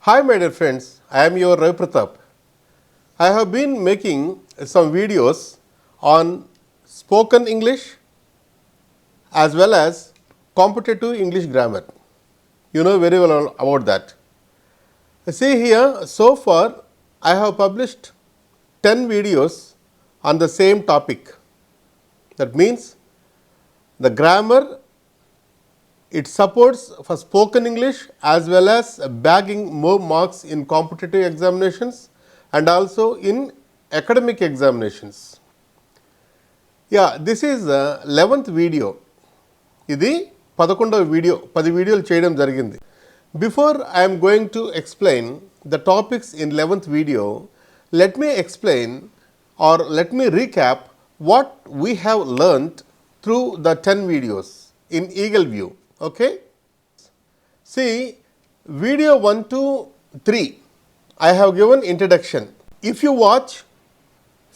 Hi my dear friends, I am your Ravi Pratap. I have been making some videos on spoken English as well as competitive English grammar. You know very well about that. See here, so far I have published 10 videos on the same topic. That means the grammar, it supports for spoken English as well as bagging more marks in competitive examinations and also in academic examinations. Yeah, this is the 11th video. ఇది 11వ video 10 వీడియోలు చేయడం జరిగింది. Before I am going to explain the topics in 11th video, let me explain or let me recap what we have learnt through the 10 videos in Eagle View. Okay? See, video 1 to 3, I have given introduction. If you watch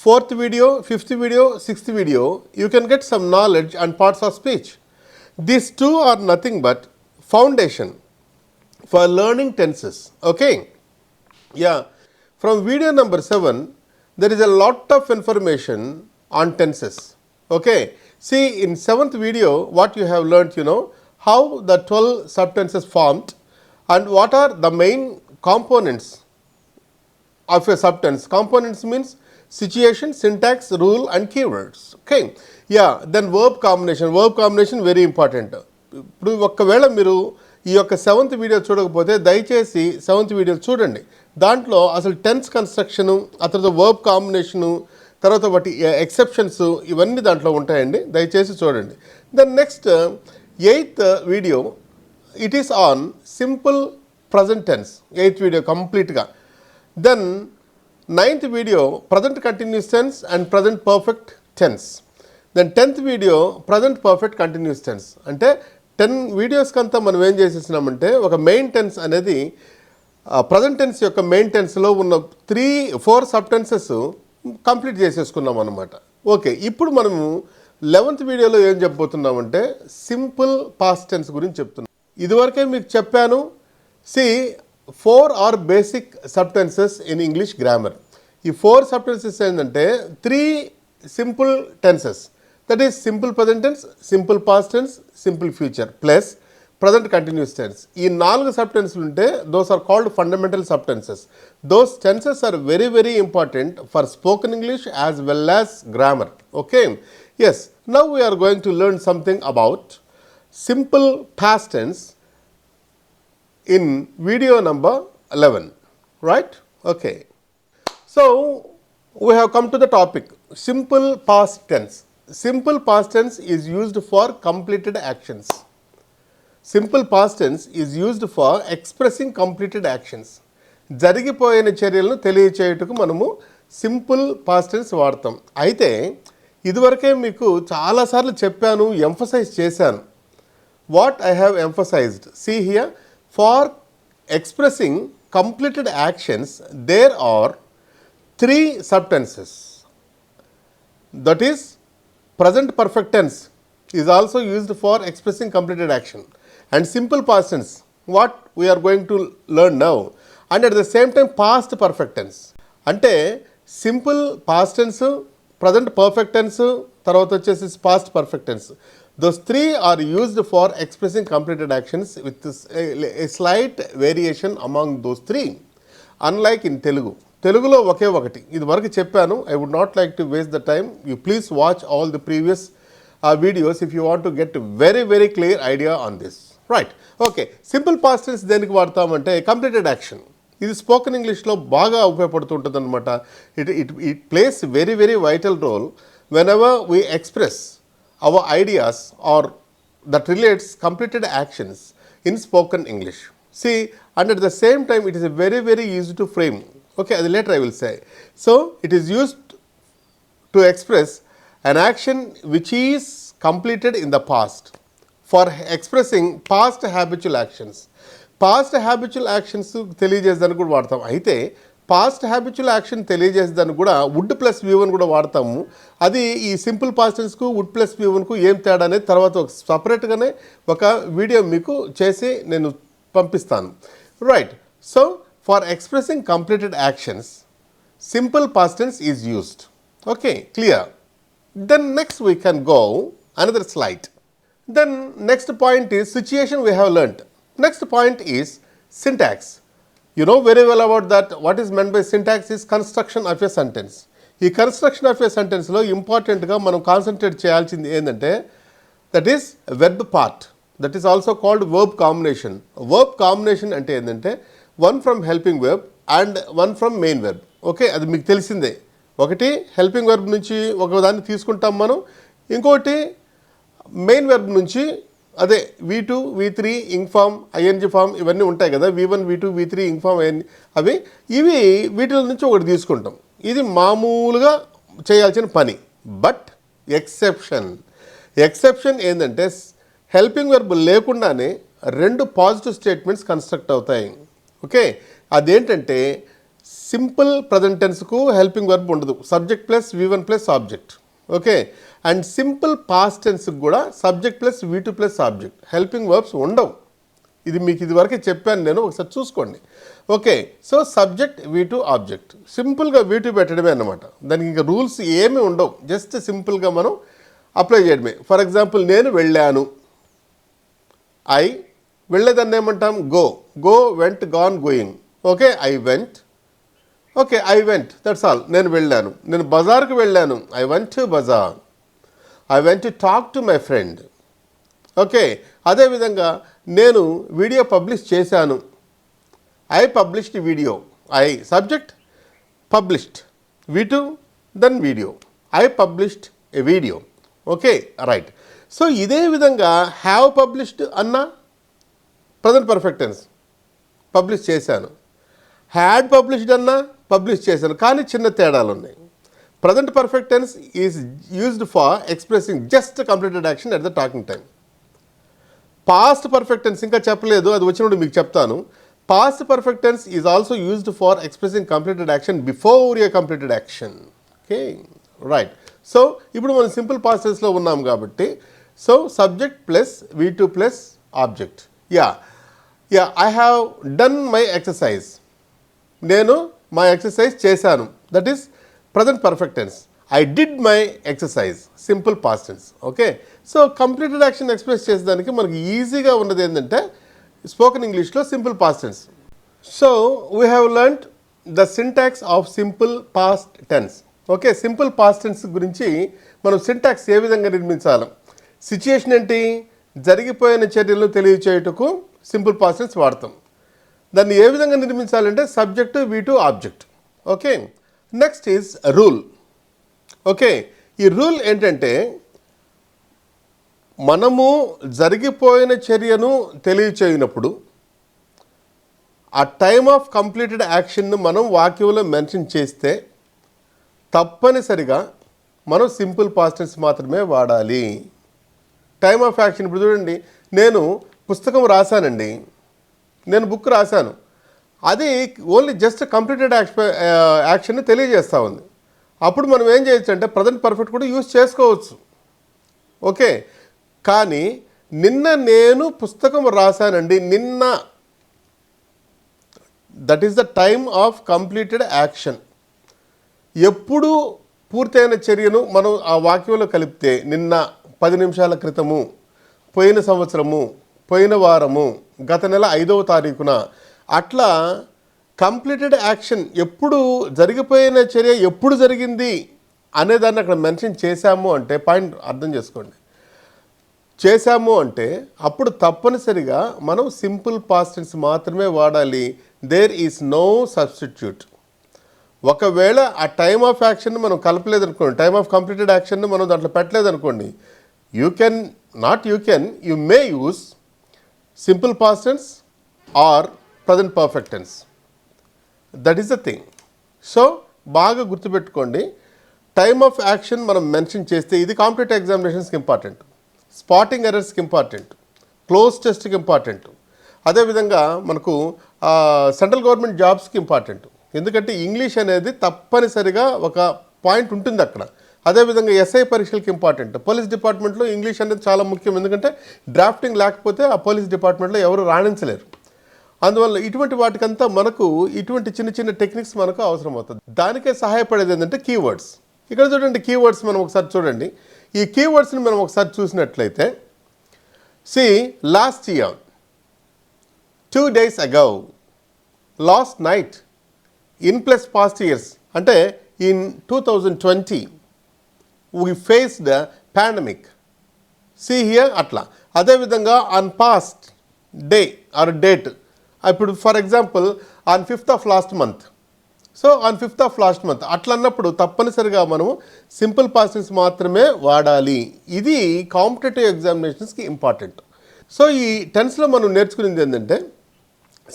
4th video, 5th video, 6th video, you can get some knowledge and parts of speech. These two are nothing but foundation for learning tenses. Okay? Yeah. From video number 7, there is a lot of information on tenses. Okay? See, in 7th video, what you have learnt, how the 12 subtenses formed and what are the main components of a subtense. Components means situation, syntax, rule and keywords. Okay. Yeah, then verb combination. Verb combination very important. ఇప్పుడు ఒకవేళ మీరు ఈ యొక్క 7th video చూడకపోతే దయచేసి 7th video చూడండి. దాంట్లో అసలు టెన్స్ కన్స్ట్రక్షను, ఆ తర్వాత వర్బ్ కాంబినేషను, తర్వాత వాటి ఎక్సెప్షన్స్ ఇవన్నీ దాంట్లో ఉంటాయండి. దయచేసి చూడండి. Then next 8th video, it is on simple present tense. 8th video కంప్లీట్గా. Then 9th video present continuous tense and present perfect tense. Then 10th video present perfect continuous tense. అంటే 10 వీడియోస్కి అంతా మనం ఏం చేసేసినామంటే ఒక మెయిన్ టెన్స్ అనేది present tense యొక్క మెయిన్ టెన్స్లో ఉన్న 4 సబ్ టెన్సెస్ కంప్లీట్ చేసేసుకున్నాం అనమాట. ఓకే, ఇప్పుడు మనము 11th వీడియోలో ఏం చెప్పబోతున్నామంటే సింపుల్ పాస్ట్ టెన్స్ గురించి చెప్తున్నాం. ఇదివరకే మీకు చెప్పాను. See 4 are basic subtenses in English grammar. ఈ 4 subtenses ఏంటంటే 3 simple tenses. That is simple present tense, simple past tense, simple future plus present continuous tense. ఈ 4 subtenses ఉంటే those are called fundamental subtenses. Those tenses are very very important for spoken English as well as grammar. Okay? Yes. Now we are going to learn something about simple past tense in video number 11, right? Okay. So, we have come to the topic, simple past tense. Simple past tense is used for completed actions. Simple past tense is used for expressing completed actions. జరిగిపోయిన చర్యలను తెలియచేయుటకు మనము simple past tense వాడతాం. అయితే ఇదివరకే మీకు చాలాసార్లు చెప్పాను, emphasise చేశాను. What I have emphasised, see here, for expressing completed actions, there are 3 subtenses. That is, present perfect tense is also used for expressing completed action. And simple past tense, what we are going to learn now. And at the same time, past perfect tense. అంటే simple past tense, present perfect tense, తర్వాత వచ్చేసి past perfect tense. Those 3 are used for expressing completed actions with a slight variation among those 3. Unlike in Telugu. Telugulo ఒకే ఒకటి. ఇది వరకు చెప్పాను. I would not like to waste the time. You please watch all the previous videos if you want to get a very very clear idea on this. Right. Okay. Simple past tense దేనికి వాడతామంటే completed action. ఇది spoken ఇంగ్లీష్లో బాగా ఉపయోగపడుతుంటుంది అనమాట. It plays very very vital role whenever we express our ideas or that relates completed actions in spoken English. See, and at the same time it is a very very easy to frame. Okay, later I will say. So, it is used to express an action which is completed in the past for expressing past habitual actions. Past habitual actions తెలియజేసేదానికి కూడా వాడతాం. అయితే past habitual action తెలియజేసేదానికి కూడా would plus V1 కూడా వాడతాము. అది ఈ simple past టెన్స్కు would plus V1కు ఏం తేడా అనేది తర్వాత ఒక సపరేట్గానే ఒక వీడియో మీకు చేసి నేను పంపిస్తాను. Right. So for expressing completed actions, simple past tense is used. Okay, clear. Then next we can go another slide. Then next point is situation we have learnt. Next point is syntax. You know very well about that. What is meant by syntax is construction of a sentence. ఈ construction of ఏ సెంటెన్స్లో ఇంపార్టెంట్గా మనం concentrate చేయాల్సింది ఏంటంటే that is verb part, that is also called verb combination. Verb combination అంటే ఏంటంటే one from helping verb and one from main verb. Okay, అది మీకు తెలిసిందే. ఒకటి హెల్పింగ్ వెర్బ్ నుంచి ఒకదాన్ని తీసుకుంటాం మనం, ఇంకోటి మెయిన్ వెర్బ్ నుంచి అదే V2, V3, ing form, ING form ఇవన్నీ ఉంటాయి కదా, V1, V2, V3, ing form, ఇవి వీటిల నుంచి ఒకటి తీసుకుంటాం. ఇది మామూలుగా చేయాల్సిన పని. బట్ ఎక్సెప్షన్ ఏంటంటే హెల్పింగ్ వెర్బ్ లేకుండానే రెండు పాజిటివ్ స్టేట్మెంట్స్ కన్స్ట్రక్ట్ అవుతాయి. ఓకే, అదేంటంటే సింపుల్ ప్రజెంట్ టెన్స్కు హెల్పింగ్ వెర్బ్ ఉండదు, subject plus V1 plus object. Okay, and simple past టెన్స్కి కూడా subject plus V2 plus object, helping verbs ఉండవు. ఇది మీకు ఇదివరకే చెప్పాను నేను, ఒకసారి చూసుకోండి. Okay, so subject V2 object, సింపుల్గా V2 పెట్టడమే అన్నమాట. దానికి ఇంకా రూల్స్ ఏమీ ఉండవు, జస్ట్ సింపుల్గా మనం అప్లై చేయడమే. ఫర్ ఎగ్జాంపుల్ నేను వెళ్ళాను, వెళ్ళేదాన్ని ఏమంటాం go, went, gone, going. Okay, I went. Okay, I went, that's all. నేను వెళ్ళాను. నేను బజార్కి వెళ్ళాను, I went to bazaar. I went to talk to my friend. Okay, అదేవిధంగా నేను వీడియో పబ్లిష్ చేశాను, I published video. Subject published, V2 then video, I published a video. Okay, right. So ఇదే విధంగా హ్యావ్ పబ్లిష్డ్ అన్న present perfect tense, publish చేశాను. Had published అన్న publish చేశాను, కానీ చిన్న తేడాలు ఉన్నాయి. Present perfect tense is used for expressing just completed action at the talking time. Past perfect tense ఇంకా చెప్పలేదు, అది వచ్చినప్పుడు మీకు చెప్తాను. Past perfect tense is also used for expressing completed action before a completed action. Okay, right. So ఇప్పుడు మనం simple past టెన్స్లో ఉన్నాం కాబట్టి, so subject plus V2 plus object. I have done my exercise, నేను మా ఎక్సర్సైజ్ చేశాను, that is present perfect tense. I did my exercise, simple past tense. Okay, so completed action express చేసేదానికి మనకి ఈజీగా ఉన్నది ఏంటంటే స్పోకెన్ ఇంగ్లీష్లో simple past tense. So we have learned the syntax of simple past tense. Okay, simple past tense గురించి మనం syntax ఏ విధంగా నిర్మించాలి. సిచ్యుయేషన్ ఏంటి, జరిగిపోయిన చర్యలను తెలియచేయుటకు సింపుల్ పాస్ట్ టెన్స్ వాడతాం. దాన్ని ఏ విధంగా నిర్మించాలంటే subject V2 object. Okay, next is rule. Okay, ఈ రూల్ ఏంటంటే మనము జరిగిపోయిన చర్యను తెలియచేయనప్పుడు ఆ టైమ్ ఆఫ్ కంప్లీటెడ్ యాక్షన్ను మనం వాక్యంలో మెన్షన్ చేస్తే తప్పనిసరిగా మనం సింపుల్ పాస్ట్ టెన్స్ మాత్రమే వాడాలి. టైమ్ ఆఫ్ యాక్షన్ ఇప్పుడు చూడండి, నేను పుస్తకం రాశానండి, నేను బుక్ రాశాను, అది ఓన్లీ జస్ట్ కంప్లీటెడ్ యాక్షన్ తెలియజేస్తూ ఉంది. అప్పుడు మనం ఏం చేయొచ్చు అంటే ప్రజెంట్ పర్ఫెక్ట్ కూడా యూజ్ చేసుకోవచ్చు. ఓకే, కానీ నిన్న నేను పుస్తకం రాశానండి, నిన్న, that is the time of completed action. ఎప్పుడు పూర్తయిన చర్యను మనం ఆ వాక్యంలో కలిపితే నిన్న, 10 నిమిషాల క్రితము, పోయిన సంవత్సరము, పోయిన వారము, గత నెల 5వ తారీఖున, అట్లా కంప్లీటెడ్ యాక్షన్ ఎప్పుడు జరిగిపోయిన చర్య ఎప్పుడు జరిగింది అనేదాన్ని అక్కడ మెన్షన్ చేశాము అంటే, పాయింట్ అర్థం చేసుకోండి, చేశాము అంటే అప్పుడు తప్పనిసరిగా మనం సింపుల్ పాస్ట్ టెన్స్ మాత్రమే వాడాలి. There is no substitute. ఒకవేళ ఆ టైమ్ ఆఫ్ యాక్షన్ మనం కలపలేదనుకోండి, టైమ్ ఆఫ్ కంప్లీటెడ్ యాక్షన్ మనం దాంట్లో పెట్టలేదనుకోండి, you may use simple past tense or present perfect tense. That is the thing. So బాగా గుర్తుపెట్టుకోండి, టైమ్ ఆఫ్ యాక్షన్ మనం మెన్షన్ చేస్తే ఇది కాంపిటేటివ్ ఎగ్జామినేషన్స్కి ఇంపార్టెంట్, స్పాటింగ్ ఎర్రర్స్కి ఇంపార్టెంట్, క్లోజ్ టెస్ట్కి ఇంపార్టెంట్, అదేవిధంగా మనకు సెంట్రల్ గవర్నమెంట్ జాబ్స్కి ఇంపార్టెంట్. ఎందుకంటే ఇంగ్లీష్ అనేది తప్పనిసరిగా ఒక పాయింట్ ఉంటుంది అక్కడ. అదేవిధంగా ఎస్ఐ పరీక్షలకి ఇంపార్టెంట్. పోలీస్ డిపార్ట్మెంట్లో ఇంగ్లీష్ అనేది చాలా ముఖ్యం, ఎందుకంటే డ్రాఫ్టింగ్ లేకపోతే ఆ పోలీస్ డిపార్ట్మెంట్లో ఎవరు రాణించలేరు. అందువల్ల ఇటువంటి వాటికంతా మనకు ఇటువంటి చిన్న చిన్న టెక్నిక్స్ మనకు అవసరం అవుతుంది. దానికే సహాయపడేది ఏంటంటే కీవర్డ్స్. ఇక్కడ చూడండి, కీవర్డ్స్ మనం ఒకసారి చూడండి. ఈ కీవర్డ్స్ని మనం ఒకసారి చూసినట్లయితే, see last year, 2 days ago, last night, in plus past years అంటే in 2020 we faced a pandemic. See here అట్లా. అదేవిధంగా on past day or date, ఇప్పుడు for example on 5th of last month. So on 5th of last month అట్లా అన్నప్పుడు తప్పనిసరిగా మనము simple past tense మాత్రమే వాడాలి. ఇది కాంపిటేటివ్ ఎగ్జామినేషన్స్కి ఇంపార్టెంట్. సో ఈ టెన్స్లో మనం నేర్చుకునేది ఏంటంటే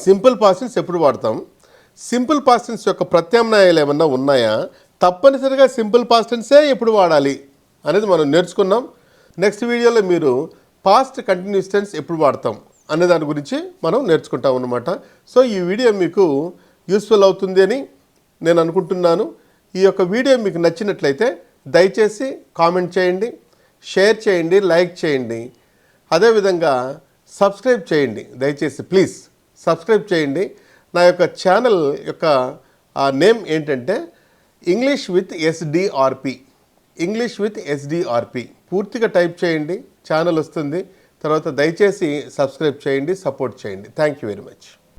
సింపుల్ పాస్ట్ టెన్స్ ఎప్పుడు వాడతాం, సింపుల్ పాస్ట్ టెన్స్ యొక్క ప్రత్యామ్నాయాలు ఏమన్నా ఉన్నాయా, తప్పనిసరిగా సింపుల్ పాస్ట్ టెన్సే ఎప్పుడు వాడాలి అనేది మనం నేర్చుకున్నాం. నెక్స్ట్ వీడియోలో మీరు పాస్ట్ కంటిన్యూస్ టెన్స్ ఎప్పుడు వాడతాం అనే దాని గురించి మనం నేర్చుకుంటాం అన్నమాట. సో ఈ వీడియో మీకు యూస్ఫుల్ అవుతుంది అని నేను అనుకుంటున్నాను. ఈ యొక్క వీడియో మీకు నచ్చినట్లయితే దయచేసి కామెంట్ చేయండి, షేర్ చేయండి, లైక్ చేయండి. అదేవిధంగా సబ్స్క్రైబ్ చేయండి. దయచేసి ప్లీజ్ సబ్స్క్రైబ్ చేయండి. నా యొక్క ఛానల్ యొక్క నేమ్ ఏంటంటే English with SDRP. English with SDRP పూర్తిగా టైప్ చేయండి, ఛానల్ వస్తుంది. తర్వాత దయచేసి సబ్స్క్రైబ్ చేయండి, సపోర్ట్ చేయండి. Thank you very much.